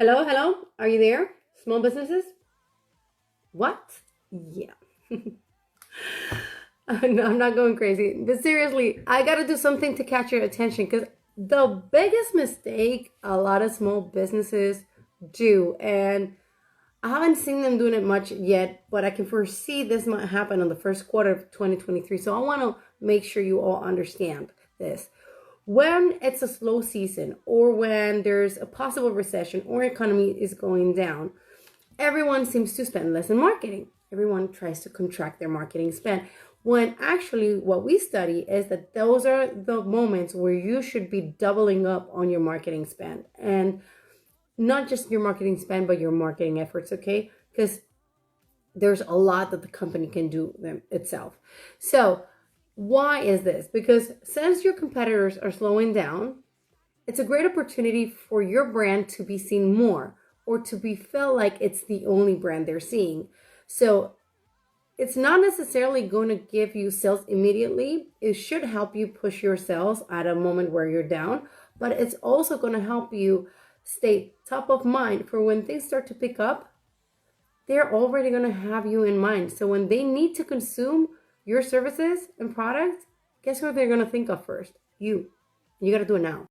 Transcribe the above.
Hello, hello. Are you there? Small businesses? What? Yeah. No, I'm not going crazy. But seriously, I got to do something to catch your attention because the biggest mistake a lot of small businesses do, and I haven't seen them doing it much yet, but I can foresee this might happen in the first quarter of 2023. So I want to make sure you all understand this. When it's a slow season or when there's a possible recession or economy is going down, everyone seems to spend less in marketing. Everyone tries to contract their marketing spend. When actually, what we study is that those are the moments where you should be doubling up on your marketing spend, and not just your marketing spend, but your marketing efforts, okay? Because there's a lot that the company can do them itself. So, why is this? Because since your competitors are slowing down, it's a great opportunity for your brand to be seen more or to be felt like it's the only brand they're seeing. So it's not necessarily going to give you sales immediately. It should help you push your sales at a moment where you're down, but it's also going to help you stay top of mind for when things start to pick up. They're already going to have you in mind. So when they need to consume your services and products, guess what they're going to think of first? You. You got to do it now.